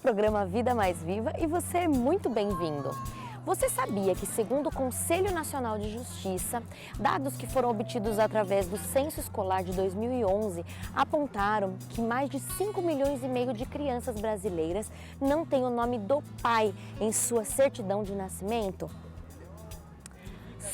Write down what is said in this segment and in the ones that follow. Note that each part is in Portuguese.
programa Vida Mais Viva e você é muito bem-vindo. Você sabia que, segundo o Conselho Nacional de Justiça, dados que foram obtidos através do Censo Escolar de 2011 apontaram que mais de 5,5 milhões de crianças brasileiras não têm o nome do pai em sua certidão de nascimento?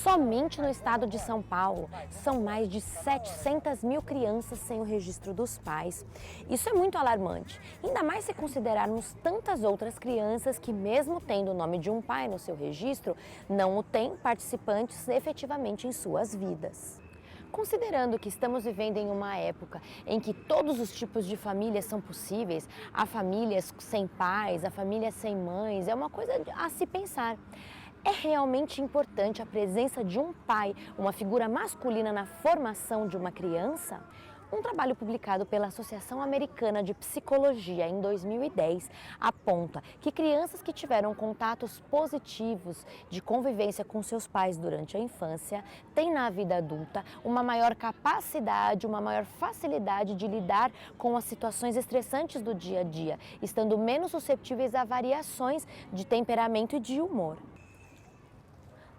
Somente no estado de São Paulo, são mais de 700 mil crianças sem o registro dos pais. Isso é muito alarmante, ainda mais se considerarmos tantas outras crianças que, mesmo tendo o nome de um pai no seu registro, não o têm participantes efetivamente em suas vidas. Considerando que estamos vivendo em uma época em que todos os tipos de famílias são possíveis, a família sem pais, a família sem mães, é uma coisa a se pensar. É realmente importante a presença de um pai, uma figura masculina na formação de uma criança? Um trabalho publicado pela Associação Americana de Psicologia em 2010 aponta que crianças que tiveram contatos positivos de convivência com seus pais durante a infância têm na vida adulta uma maior capacidade, uma maior facilidade de lidar com as situações estressantes do dia a dia, estando menos suscetíveis a variações de temperamento e de humor.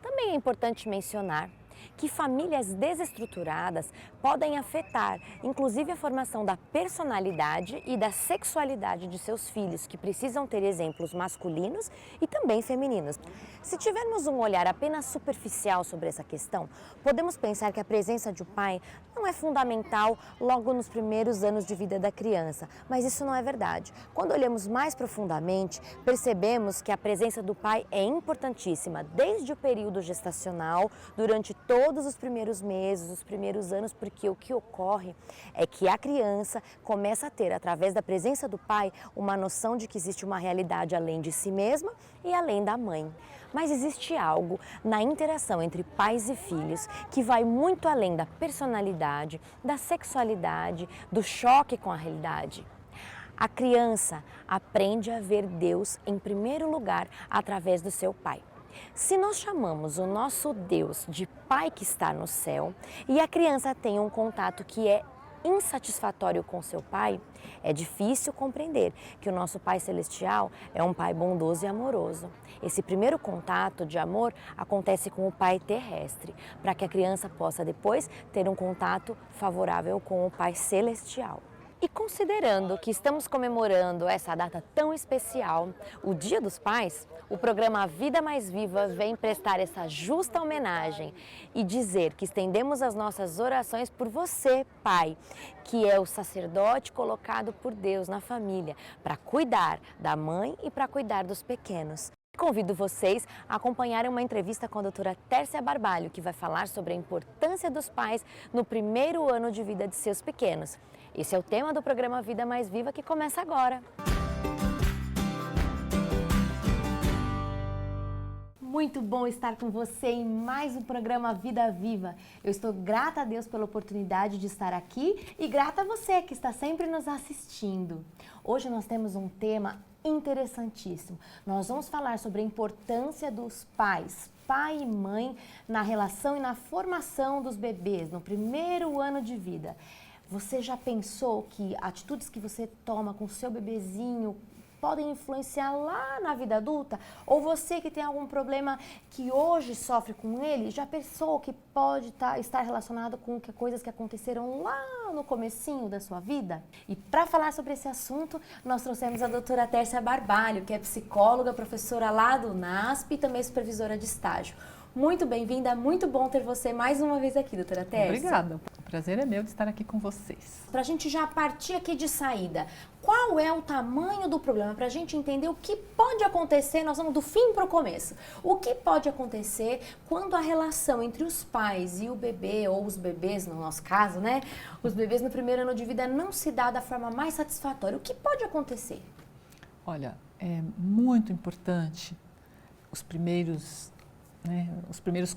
Também é importante mencionar que famílias desestruturadas podem afetar, inclusive, a formação da personalidade e da sexualidade de seus filhos, que precisam ter exemplos masculinos e também femininos. Se tivermos um olhar apenas superficial sobre essa questão, podemos pensar que a presença de um pai não é fundamental logo nos primeiros anos de vida da criança, mas isso não é verdade. Quando olhamos mais profundamente, percebemos que a presença do pai é importantíssima desde o período gestacional, durante todos os primeiros meses, os primeiros anos, porque o que ocorre é que a criança começa a ter, através da presença do pai, uma noção de que existe uma realidade além de si mesma e além da mãe. Mas existe algo na interação entre pais e filhos que vai muito além da personalidade, da sexualidade, do choque com a realidade. A criança aprende a ver Deus em primeiro lugar através do seu pai. Se nós chamamos o nosso Deus de Pai que está no céu e a criança tem um contato que é insatisfatório com seu pai, é difícil compreender que o nosso Pai Celestial é um Pai bondoso e amoroso. Esse primeiro contato de amor acontece com o Pai terrestre, para que a criança possa depois ter um contato favorável com o Pai Celestial. E considerando que estamos comemorando essa data tão especial, o Dia dos Pais, o programa Vida Mais Viva vem prestar essa justa homenagem e dizer que estendemos as nossas orações por você, pai, que é o sacerdote colocado por Deus na família para cuidar da mãe e para cuidar dos pequenos. Convido vocês a acompanharem uma entrevista com a doutora Tércia Barbalho, que vai falar sobre a importância dos pais no primeiro ano de vida de seus pequenos. Esse é o tema do programa Vida Mais Viva, que começa agora. Muito bom estar com você em mais um programa Vida Viva. Eu estou grata a Deus pela oportunidade de estar aqui e grata a você que está sempre nos assistindo. Hoje nós temos um tema interessantíssimo. Nós vamos falar sobre a importância dos pais, pai e mãe, na relação e na formação dos bebês no primeiro ano de vida. Você já pensou que atitudes que você toma com o seu bebezinho podem influenciar lá na vida adulta? Ou você que tem algum problema que hoje sofre com ele, já pensou que pode estar relacionado com coisas que aconteceram lá no comecinho da sua vida? E para falar sobre esse assunto, nós trouxemos a doutora Tércia Barbalho, que é psicóloga, professora lá do NASP e também supervisora de estágio. Muito bem-vinda, muito bom ter você mais uma vez aqui, doutora Tércia. Obrigada, o prazer é meu de estar aqui com vocês. Para a gente já partir aqui de saída, qual é o tamanho do problema? Para a gente entender o que pode acontecer, nós vamos do fim para o começo. O que pode acontecer quando a relação entre os pais e o bebê, ou os bebês no nosso caso, né? Os bebês no primeiro ano de vida não se dá da forma mais satisfatória. O que pode acontecer? Olha, é muito importante os primeiros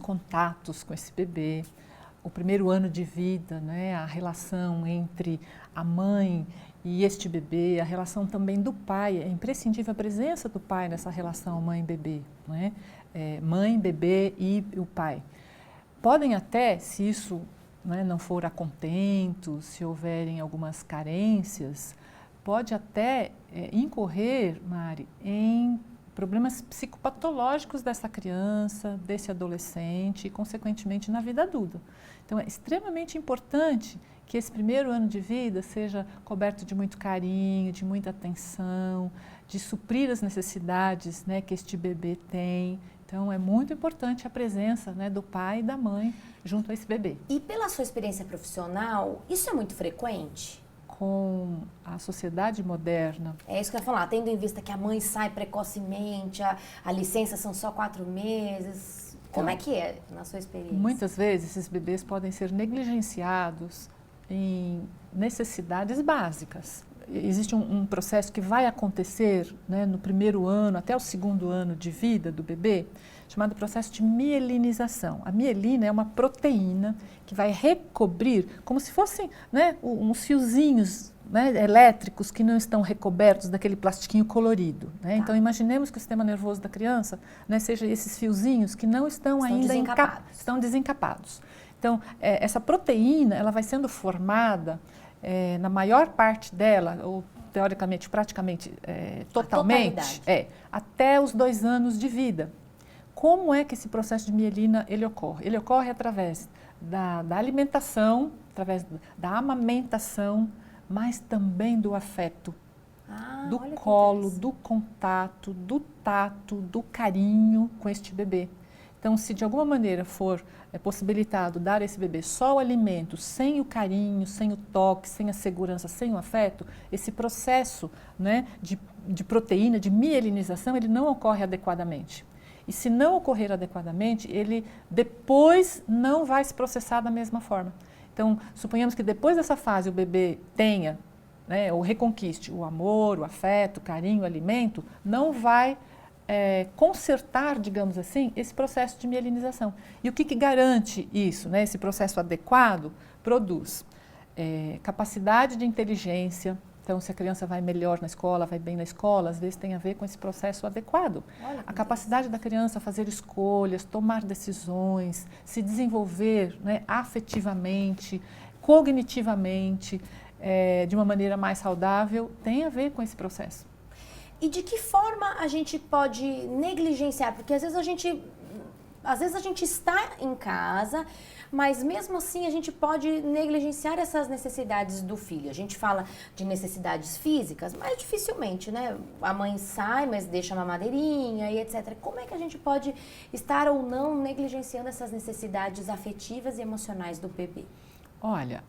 contatos com esse bebê, o primeiro ano de vida, né, a relação entre a mãe e este bebê, a relação também do pai, é imprescindível a presença do pai nessa relação mãe-bebê, né? Mãe, bebê e o pai. Podem até, se isso, né, não for a contento, se houverem algumas carências, pode até incorrer, Mari, em problemas psicopatológicos dessa criança, desse adolescente e, consequentemente, na vida adulta. Então, é extremamente importante que esse primeiro ano de vida seja coberto de muito carinho, de muita atenção, de suprir as necessidades, né, que este bebê tem. Então, é muito importante a presença, né, do pai e da mãe junto a esse bebê. E pela sua experiência profissional, isso é muito frequente? Com a sociedade moderna. É isso que eu ia falar, tendo em vista que a mãe sai precocemente, a licença são só 4 meses. Como é que é, na sua experiência? Muitas vezes esses bebês podem ser negligenciados em necessidades básicas. Existe um processo que vai acontecer, né, no primeiro ano até o segundo ano de vida do bebê, chamado processo de mielinização. A mielina é uma proteína que vai recobrir, como se fossem, né, uns fiozinhos, né, elétricos que não estão recobertos daquele plastiquinho colorido. Né? Tá. Então, imaginemos que o sistema nervoso da criança, né, seja esses fiozinhos que não estão ainda estão desencapados. Então, essa proteína ela vai sendo formada na maior parte dela, ou teoricamente, praticamente, totalmente, até os 2 anos de vida. Como é que esse processo de mielina ele ocorre? Ele ocorre através da alimentação, através da amamentação, mas também do afeto, do colo, do contato, do tato, do carinho com este bebê. Então, se de alguma maneira for possibilitado dar a esse bebê só o alimento, sem o carinho, sem o toque, sem a segurança, sem o afeto, esse processo, né, de proteína, de mielinização, ele não ocorre adequadamente. E se não ocorrer adequadamente, ele depois não vai se processar da mesma forma. Então, suponhamos que depois dessa fase o bebê tenha, né, ou reconquiste o amor, o afeto, o carinho, o alimento, não vai consertar, digamos assim, esse processo de mielinização. E o que garante isso, né, esse processo adequado? Produz capacidade de inteligência. Então, se a criança vai melhor na escola, vai bem na escola, às vezes tem a ver com esse processo adequado. A capacidade da criança fazer escolhas, tomar decisões, se desenvolver, né, afetivamente, cognitivamente, de uma maneira mais saudável, tem a ver com esse processo. E de que forma a gente pode negligenciar? Porque às vezes a gente está em casa, mas mesmo assim a gente pode negligenciar essas necessidades do filho. A gente fala de necessidades físicas, mas dificilmente, né? A mãe sai, mas deixa a mamadeirinha e etc. Como é que a gente pode estar ou não negligenciando essas necessidades afetivas e emocionais do bebê? Olha,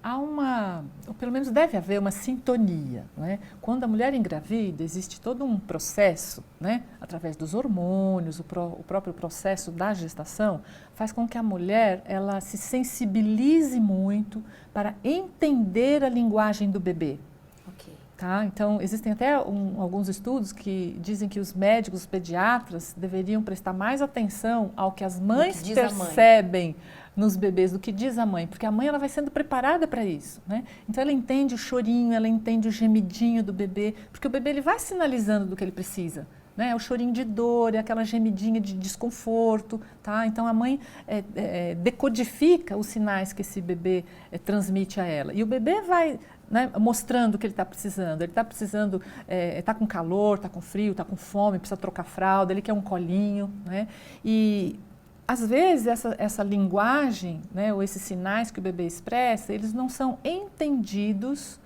ou pelo menos deve haver uma sintonia, né? Quando a mulher engravida, existe todo um processo, né? Através dos hormônios, o próprio processo da gestação, faz com que a mulher ela se sensibilize muito para entender a linguagem do bebê. Tá? Então, existem até alguns estudos que dizem que os médicos, os pediatras, deveriam prestar mais atenção ao que as mães percebem nos bebês do que diz a mãe, porque a mãe ela vai sendo preparada para isso, né? Então, ela entende o chorinho, ela entende o gemidinho do bebê, porque o bebê ele vai sinalizando do que ele precisa. Né? É o chorinho de dor, é aquela gemidinha de desconforto, tá? Então a mãe decodifica os sinais que esse bebê transmite a ela. E o bebê vai, né, mostrando o que ele está precisando. Ele está precisando, está com calor, está com frio, está com fome, precisa trocar fralda, ele quer um colinho, né? E às vezes essa linguagem, né, ou esses sinais que o bebê expressa, eles não são entendidos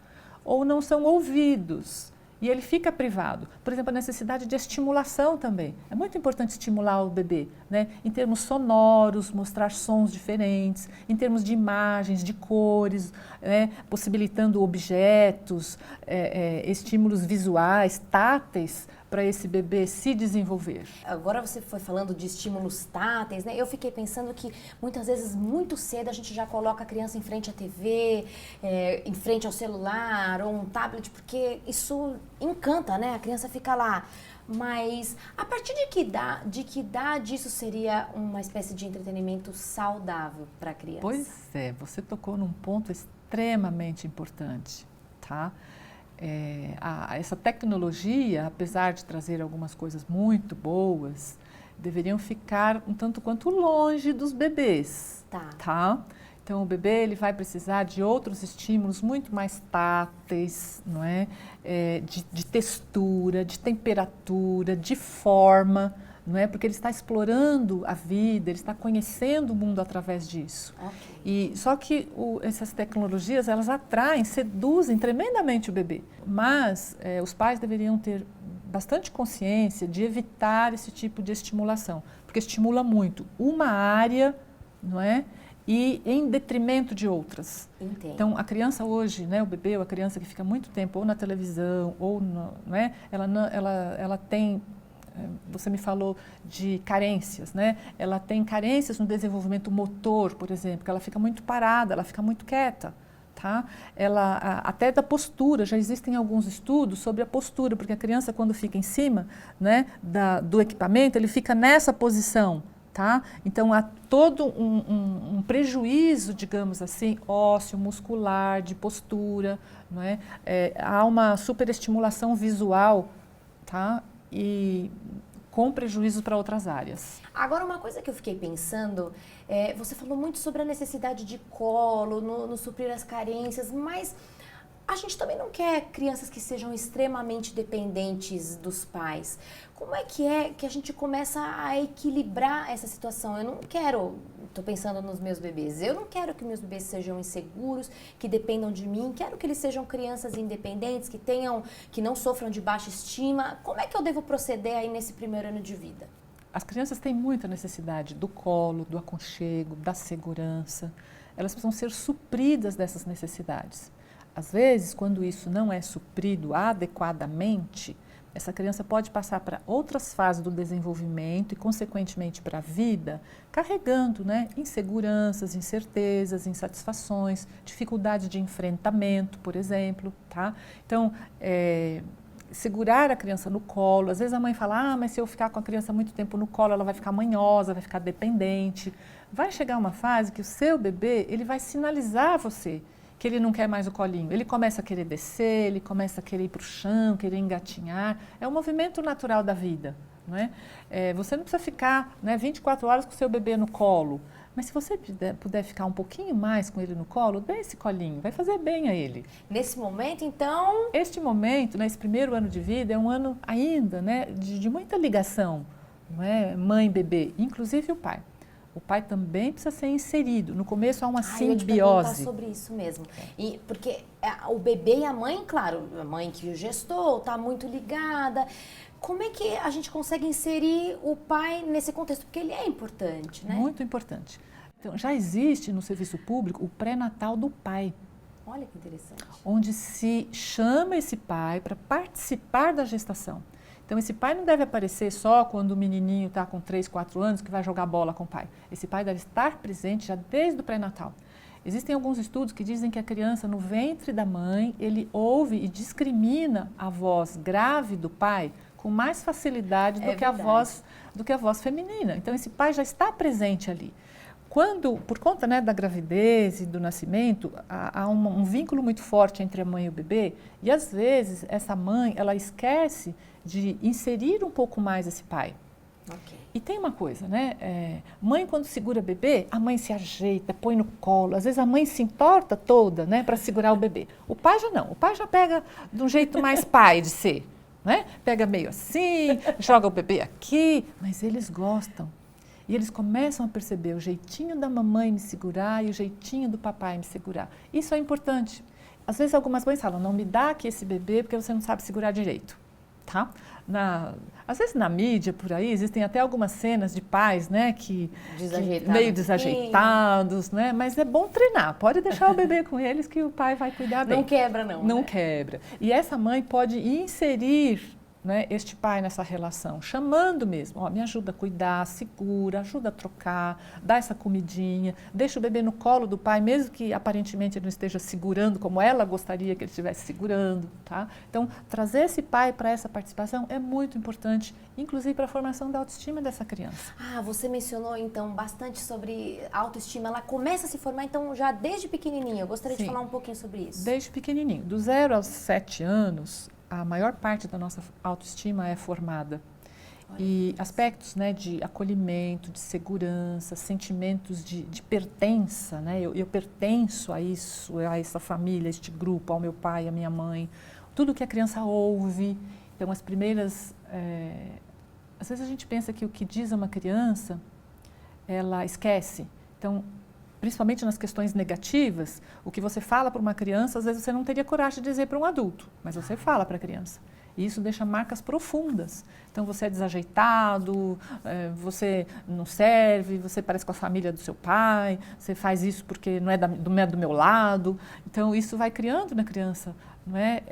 ou não são ouvidos. E ele fica privado. Por exemplo, a necessidade de estimulação também. É muito importante estimular o bebê, né? Em termos sonoros, mostrar sons diferentes, em termos de imagens, de cores, né? Possibilitando objetos, estímulos visuais, táteis, para esse bebê se desenvolver. Agora você foi falando de estímulos táteis, né? Eu fiquei pensando que muitas vezes, muito cedo, a gente já coloca a criança em frente à TV, em frente ao celular ou um tablet, porque isso encanta, né? A criança fica lá. Mas a partir de que idade isso seria uma espécie de entretenimento saudável para a criança? Pois é, você tocou num ponto extremamente importante, tá? Essa tecnologia, apesar de trazer algumas coisas muito boas, deveriam ficar um tanto quanto longe dos bebês, tá? Então, o bebê ele vai precisar de outros estímulos muito mais táteis, não é? De textura, de temperatura, de forma, não é? Porque ele está explorando a vida, ele está conhecendo o mundo através disso. Okay. Só que essas tecnologias, elas atraem, seduzem tremendamente o bebê. Mas os pais deveriam ter bastante consciência de evitar esse tipo de estimulação, porque estimula muito uma área, não é? E em detrimento de outras. Entendo. Então, a criança hoje, né, o bebê ou a criança que fica muito tempo ou na televisão, ou não é? Ela tem, você me falou de carências, né? Ela tem carências no desenvolvimento motor, por exemplo, que ela fica muito parada, ela fica muito quieta. Tá? Até da postura, já existem alguns estudos sobre a postura, porque a criança quando fica em cima, né, do equipamento, ele fica nessa posição. Tá? Então, há todo um prejuízo, digamos assim, ósseo, muscular, de postura, não é? Há uma superestimulação visual, tá? E com prejuízo para outras áreas. Agora, uma coisa que eu fiquei pensando, você falou muito sobre a necessidade de colo, no suprir as carências, mas a gente também não quer crianças que sejam extremamente dependentes dos pais. Como é que a gente começa a equilibrar essa situação? Eu não quero, estou pensando nos meus bebês, eu não quero que meus bebês sejam inseguros, que dependam de mim, quero que eles sejam crianças independentes, que não sofram de baixa estima. Como é que eu devo proceder aí nesse primeiro ano de vida? As crianças têm muita necessidade do colo, do aconchego, da segurança. Elas precisam ser supridas dessas necessidades. Às vezes, quando isso não é suprido adequadamente, essa criança pode passar para outras fases do desenvolvimento e, consequentemente, para a vida, carregando, né, inseguranças, incertezas, insatisfações, dificuldade de enfrentamento, por exemplo. Tá? Então, segurar a criança no colo, às vezes a mãe fala, mas se eu ficar com a criança muito tempo no colo, ela vai ficar manhosa, vai ficar dependente. Vai chegar uma fase que o seu bebê ele vai sinalizar a você que ele não quer mais o colinho. Ele começa a querer descer, ele começa a querer ir para o chão, querer engatinhar. É um movimento natural da vida. Não é? Você não precisa ficar, né, 24 horas com o seu bebê no colo. Mas se você puder ficar um pouquinho mais com ele no colo, dê esse colinho, vai fazer bem a ele. Nesse momento, então... Este momento, né, esse primeiro ano de vida, é um ano ainda, né, de muita ligação, não é? Mãe e bebê, inclusive o pai. O pai também precisa ser inserido. No começo há uma simbiose. Eu ia te perguntar sobre isso mesmo. Porque o bebê e a mãe, claro, a mãe que o gestou, está muito ligada. Como é que a gente consegue inserir o pai nesse contexto? Porque ele é importante, né? Muito importante. Então, já existe no serviço público o pré-natal do pai. Olha que interessante. Onde se chama esse pai para participar da gestação. Então, esse pai não deve aparecer só quando o menininho está com 3, 4 anos que vai jogar bola com o pai. Esse pai deve estar presente já desde o pré-natal. Existem alguns estudos que dizem que a criança no ventre da mãe, ele ouve e discrimina a voz grave do pai com mais facilidade do que a voz feminina. Então, esse pai já está presente ali. Quando, por conta, né, da gravidez e do nascimento, há um vínculo muito forte entre a mãe e o bebê, e às vezes essa mãe, ela esquece de inserir um pouco mais esse pai. Okay. E tem uma coisa, né? Mãe, quando segura bebê, a mãe se ajeita, põe no colo. Às vezes a mãe se entorta toda, né, para segurar o bebê. O pai já não. O pai já pega de um jeito mais pai de ser, né? Pega meio assim, joga o bebê aqui, mas eles gostam. E eles começam a perceber o jeitinho da mamãe me segurar e o jeitinho do papai me segurar. Isso é importante. Às vezes algumas mães falam, não me dá aqui esse bebê porque você não sabe segurar direito. Tá? Às vezes na mídia, por aí, existem até algumas cenas de pais, né, que meio desajeitados, né? Mas é bom treinar. Pode deixar o bebê com eles que o pai vai cuidar bem. Não quebra, não. Não né? quebra. E essa mãe pode inserir, né, este pai nessa relação, chamando mesmo, me ajuda a cuidar, segura, ajuda a trocar, dá essa comidinha, deixa o bebê no colo do pai, mesmo que aparentemente ele não esteja segurando como ela gostaria que ele estivesse segurando, tá? Então, trazer esse pai para essa participação é muito importante, inclusive para a formação da autoestima dessa criança. Você mencionou então bastante sobre autoestima, ela começa a se formar então já desde pequenininha, eu gostaria de falar um pouquinho sobre isso. Desde pequenininho, do 0 aos 7 anos, a maior parte da nossa autoestima é formada. E aspectos, né, de acolhimento, de segurança, sentimentos de pertença, né? Eu pertenço a isso, a essa família, a este grupo, ao meu pai, à minha mãe. Tudo que a criança ouve. Então, as primeiras... às vezes a gente pensa que o que diz a uma criança, ela esquece. Então, principalmente nas questões negativas, o que você fala para uma criança, às vezes você não teria coragem de dizer para um adulto, mas você fala para a criança. E isso deixa marcas profundas. Então, você é desajeitado, você não serve, você parece com a família do seu pai, você faz isso porque não é do meu lado. Então, isso vai criando na criança, não é?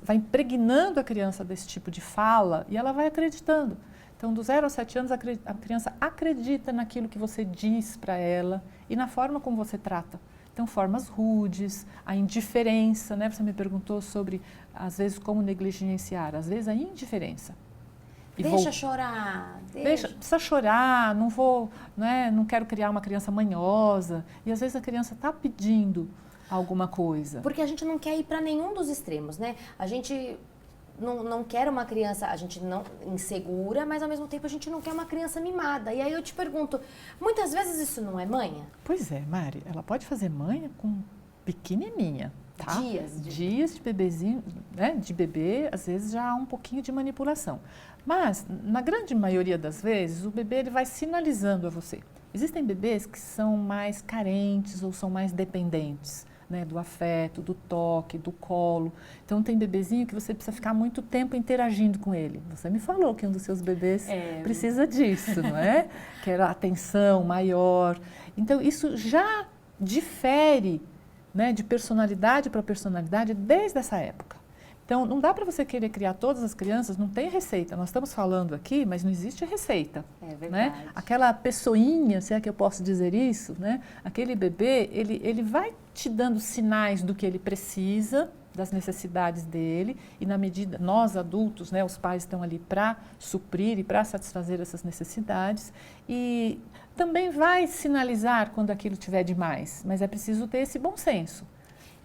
Vai impregnando a criança desse tipo de fala e ela vai acreditando. Então, do 0 aos 7 anos, a criança acredita naquilo que você diz para ela e na forma como você trata. Então, formas rudes, a indiferença, né? Você me perguntou sobre, às vezes, como negligenciar. Às vezes, a indiferença. Deixa chorar. Precisa chorar, não vou, né? Não quero criar uma criança manhosa. E, às vezes, a criança está pedindo alguma coisa. Porque a gente não quer ir para nenhum dos extremos, né? A gente... Não quer uma criança, a gente não insegura, mas ao mesmo tempo a gente não quer uma criança mimada. E aí eu te pergunto, muitas vezes isso não é manha? Pois é, Mari, ela pode fazer manha com pequenininha, tá? Dias de bebezinho, né? De bebê, às vezes já há um pouquinho de manipulação. Mas, na grande maioria das vezes, o bebê ele vai sinalizando a você. Existem bebês que são mais carentes ou são mais dependentes. Né, do afeto, do toque, do colo. Então, tem bebezinho que você precisa ficar muito tempo interagindo com ele. Você me falou que um dos seus bebês precisa disso, não é? Quer a atenção maior. Então, isso já difere, né, de personalidade para personalidade desde essa época. Então, não dá para você querer criar todas as crianças, não tem receita. Nós estamos falando aqui, mas não existe receita. É verdade. Né? Aquela pessoinha, se é que eu posso dizer isso, né? Aquele bebê, ele vai te dando sinais do que ele precisa, das necessidades dele, e na medida, nós adultos, né, os pais estão ali para suprir e para satisfazer essas necessidades, e também vai sinalizar quando aquilo tiver demais, mas é preciso ter esse bom senso.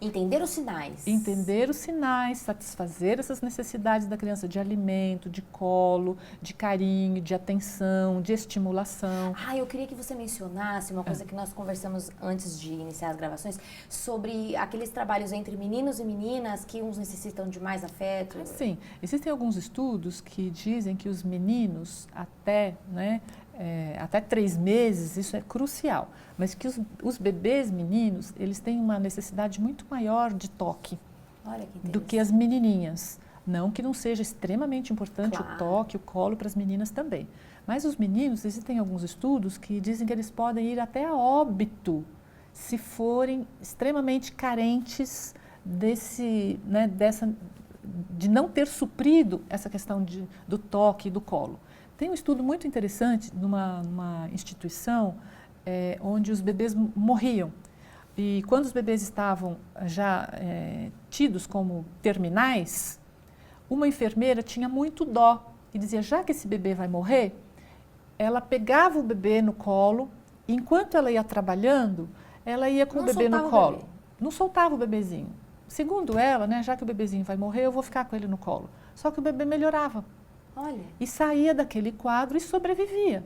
Entender os sinais. Entender os sinais, satisfazer essas necessidades da criança de alimento, de colo, de carinho, de atenção, de estimulação. Eu queria que você mencionasse uma coisa que nós conversamos antes de iniciar as gravações, sobre aqueles trabalhos entre meninos e meninas que uns necessitam de mais afeto. Sim, existem alguns estudos que dizem que os meninos até 3 meses, isso é crucial, mas que os bebês meninos, eles têm uma necessidade muito maior de toque do que as menininhas. Não que não seja extremamente importante o toque, o colo para as meninas também. Mas os meninos, existem alguns estudos que dizem que eles podem ir até a óbito se forem extremamente carentes de não ter suprido essa questão do toque e do colo. Tem um estudo muito interessante numa instituição onde os bebês morriam. E quando os bebês estavam já tidos como terminais, uma enfermeira tinha muito dó e dizia, já que esse bebê vai morrer, ela pegava o bebê no colo e enquanto ela ia trabalhando, ela ia com o bebê no colo. Não soltava o bebezinho. Segundo ela, né, já que o bebezinho vai morrer, eu vou ficar com ele no colo. Só que o bebê melhorava. Olha. E saía daquele quadro e sobrevivia.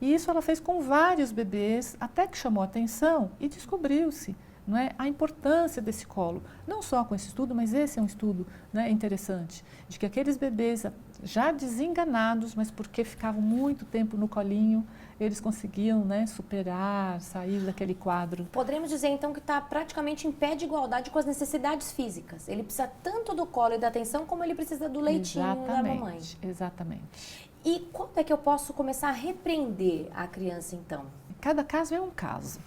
E isso ela fez com vários bebês, até que chamou a atenção e descobriu-se, não é, a importância desse colo. Não só com esse estudo, mas esse é um estudo, né, interessante, de que aqueles bebês já desenganados, mas porque ficavam muito tempo no colinho, eles conseguiam, né, superar, sair daquele quadro. Poderíamos dizer então que está praticamente em pé de igualdade com as necessidades físicas. Ele precisa tanto do colo e da atenção como ele precisa do leitinho da mamãe. Exatamente. E quando é que eu posso começar a repreender a criança então? Cada caso é um caso.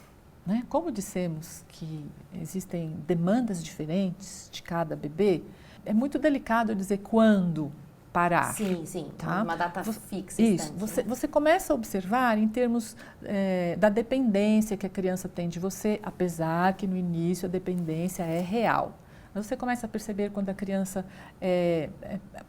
Né? Como dissemos que existem demandas diferentes de cada bebê, é muito delicado dizer quando parar. Sim, tá? Uma data fixa. Isso, você começa a observar em termos da dependência que a criança tem de você, apesar que no início a dependência é real. Mas você começa a perceber quando a criança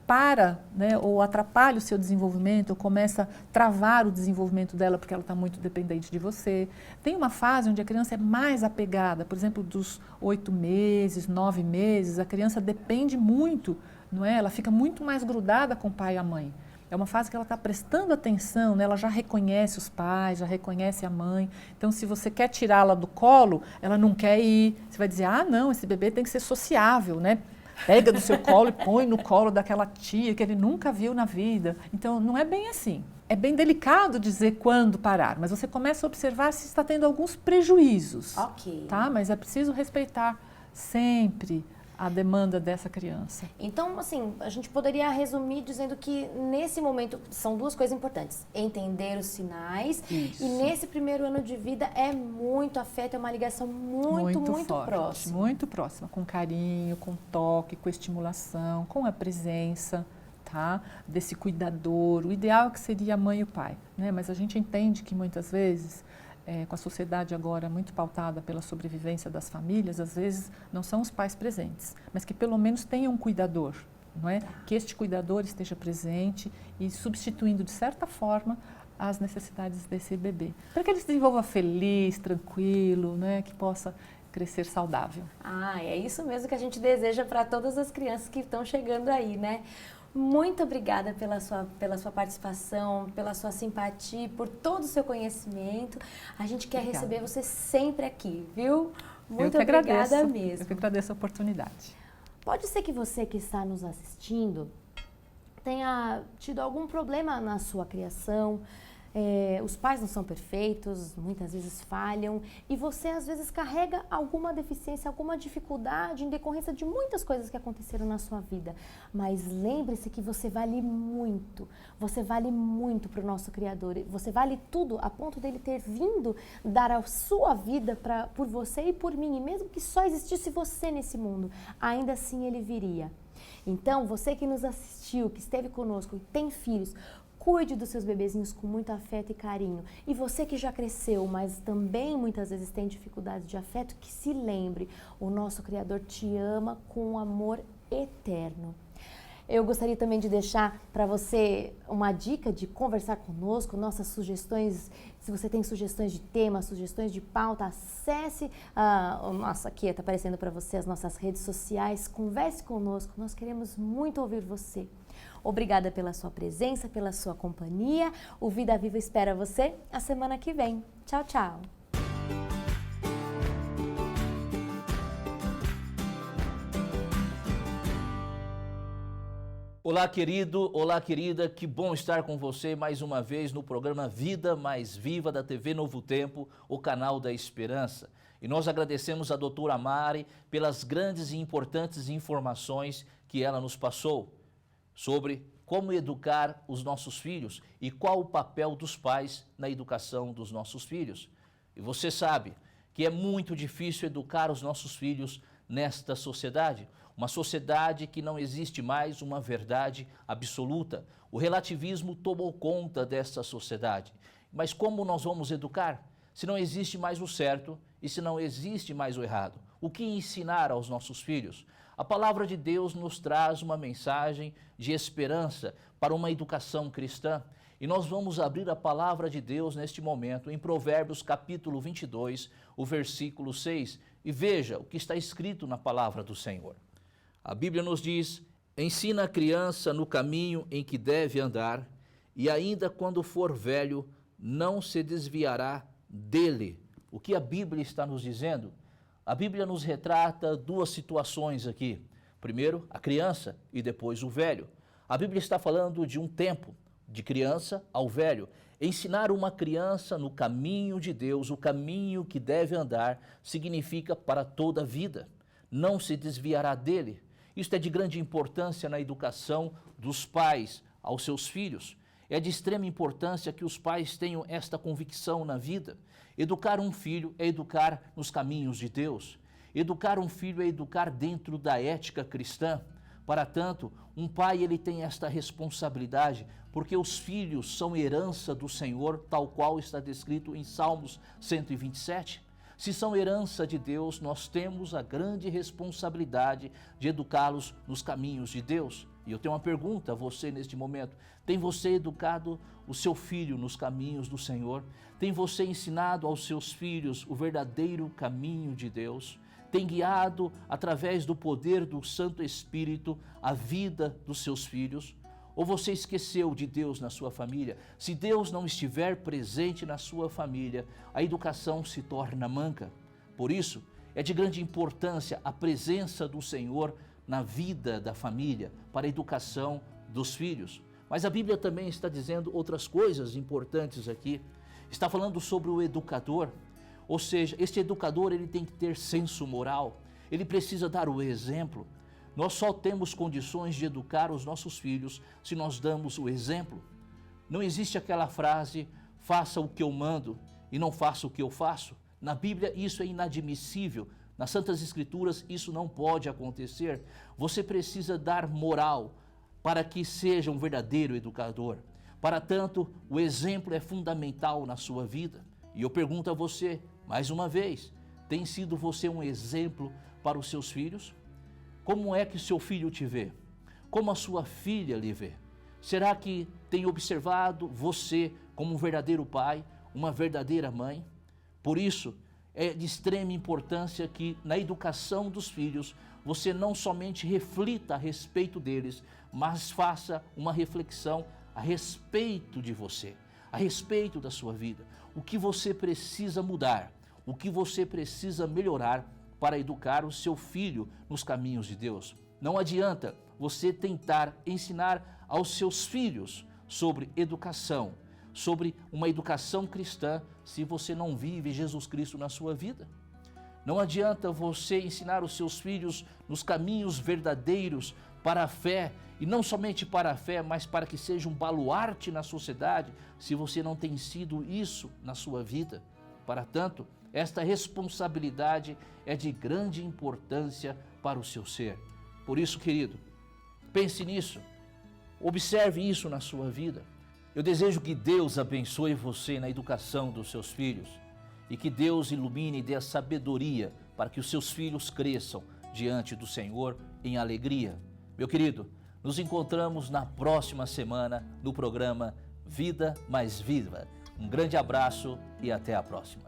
para, né, ou atrapalha o seu desenvolvimento, ou começa a travar o desenvolvimento dela porque ela está muito dependente de você. Tem uma fase onde a criança é mais apegada, por exemplo, dos 8 meses, 9 meses, a criança depende muito, não é? Ela fica muito mais grudada com o pai e a mãe. É uma fase que ela está prestando atenção, né? Ela já reconhece os pais, já reconhece a mãe. Então, se você quer tirá-la do colo, ela não quer ir. Você vai dizer, ah, não, esse bebê tem que ser sociável, né? Pega do seu colo e põe no colo daquela tia que ele nunca viu na vida. Então, não é bem assim. É bem delicado dizer quando parar, mas você começa a observar se está tendo alguns prejuízos. Ok. Tá? Mas é preciso respeitar sempre a demanda dessa criança. Então, assim, a gente poderia resumir dizendo que nesse momento são duas coisas importantes. Entender os sinais. Isso. E nesse primeiro ano de vida é muito afeto, é uma ligação muito forte, próxima. muito próxima, com carinho, com toque, com estimulação, com a presença, tá? Desse cuidador. O ideal é que seria a mãe e o pai, né? Mas a gente entende que muitas vezes com a sociedade agora muito pautada pela sobrevivência das famílias, às vezes não são os pais presentes, mas que pelo menos tenham um cuidador, não é? Que este cuidador esteja presente e substituindo de certa forma as necessidades desse bebê, para que ele se desenvolva feliz, tranquilo, né? Que possa crescer saudável. Ah, é isso mesmo que a gente deseja para todas as crianças que estão chegando aí, né? Muito obrigada pela sua participação, pela sua simpatia, por todo o seu conhecimento. A gente quer receber você sempre aqui, viu? Muito obrigada mesmo. Eu que agradeço a oportunidade. Pode ser que você que está nos assistindo tenha tido algum problema na sua criação. Os pais não são perfeitos, muitas vezes falham e você às vezes carrega alguma deficiência, alguma dificuldade em decorrência de muitas coisas que aconteceram na sua vida. Mas lembre-se que você vale muito para o nosso Criador, você vale tudo a ponto dele ter vindo dar a sua vida por você e por mim, e mesmo que só existisse você nesse mundo, ainda assim ele viria. Então, você que nos assistiu, que esteve conosco e tem filhos, cuide dos seus bebezinhos com muito afeto e carinho. E você que já cresceu, mas também muitas vezes tem dificuldades de afeto, que se lembre, o nosso Criador te ama com um amor eterno. Eu gostaria também de deixar para você uma dica de conversar conosco, nossas sugestões. Se você tem sugestões de tema, sugestões de pauta, acesse aqui está aparecendo para você as nossas redes sociais, converse conosco, nós queremos muito ouvir você. Obrigada pela sua presença, pela sua companhia. O Vida Viva espera você a semana que vem. Tchau, tchau. Olá, querido, olá, querida, que bom estar com você mais uma vez no programa Vida Mais Viva da TV Novo Tempo, o canal da Esperança. E nós agradecemos a doutora Mari pelas grandes e importantes informações que ela nos passou sobre como educar os nossos filhos e qual o papel dos pais na educação dos nossos filhos. E você sabe que é muito difícil educar os nossos filhos nesta sociedade, uma sociedade que não existe mais uma verdade absoluta. O relativismo tomou conta dessa sociedade. Mas como nós vamos educar se não existe mais o certo e se não existe mais o errado? O que ensinar aos nossos filhos? A palavra de Deus nos traz uma mensagem de esperança para uma educação cristã. E nós vamos abrir a palavra de Deus neste momento em Provérbios capítulo 22, o versículo 6. E veja o que está escrito na palavra do Senhor. A Bíblia nos diz: ensina a criança no caminho em que deve andar, e ainda quando for velho, não se desviará dele. O que a Bíblia está nos dizendo? A Bíblia nos retrata duas situações aqui. Primeiro, a criança e depois o velho. A Bíblia está falando de um tempo, de criança ao velho. Ensinar uma criança no caminho de Deus, o caminho que deve andar, significa para toda a vida. Não se desviará dele. Isto é de grande importância na educação dos pais aos seus filhos. É de extrema importância que os pais tenham esta convicção na vida. Educar um filho é educar nos caminhos de Deus. Educar um filho é educar dentro da ética cristã. Para tanto, um pai ele tem esta responsabilidade, porque os filhos são herança do Senhor, tal qual está descrito em Salmos 127. Se são herança de Deus, nós temos a grande responsabilidade de educá-los nos caminhos de Deus. E eu tenho uma pergunta a você neste momento. Tem você educado o seu filho nos caminhos do Senhor? Tem você ensinado aos seus filhos o verdadeiro caminho de Deus? Tem guiado, através do poder do Santo Espírito, a vida dos seus filhos? Ou você esqueceu de Deus na sua família? Se Deus não estiver presente na sua família, a educação se torna manca. Por isso, é de grande importância a presença do Senhor na vida da família, para a educação dos filhos. Mas a Bíblia também está dizendo outras coisas importantes aqui. Está falando sobre o educador, ou seja, este educador ele tem que ter senso moral, ele precisa dar o exemplo. Nós só temos condições de educar os nossos filhos se nós damos o exemplo. Não existe aquela frase, faça o que eu mando e não faça o que eu faço. Na Bíblia isso é inadmissível. Nas Santas Escrituras isso não pode acontecer. Você precisa dar moral para que seja um verdadeiro educador. Para tanto, o exemplo é fundamental na sua vida. E eu pergunto a você, mais uma vez, tem sido você um exemplo para os seus filhos? Como é que seu filho te vê? Como a sua filha lhe vê? Será que tem observado você como um verdadeiro pai, uma verdadeira mãe? Por isso, é de extrema importância que na educação dos filhos, você não somente reflita a respeito deles, mas faça uma reflexão a respeito de você, a respeito da sua vida. O que você precisa mudar, o que você precisa melhorar para educar o seu filho nos caminhos de Deus. Não adianta você tentar ensinar aos seus filhos sobre educação, sobre uma educação cristã, se você não vive Jesus Cristo na sua vida. Não adianta você ensinar os seus filhos nos caminhos verdadeiros para a fé, e não somente para a fé, mas para que seja um baluarte na sociedade, se você não tem sido isso na sua vida. Para tanto, esta responsabilidade é de grande importância para o seu ser. Por isso, querido, pense nisso, observe isso na sua vida. Eu desejo que Deus abençoe você na educação dos seus filhos e que Deus ilumine e dê a sabedoria para que os seus filhos cresçam diante do Senhor em alegria. Meu querido, nos encontramos na próxima semana no programa Vida Mais Viva. Um grande abraço e até a próxima.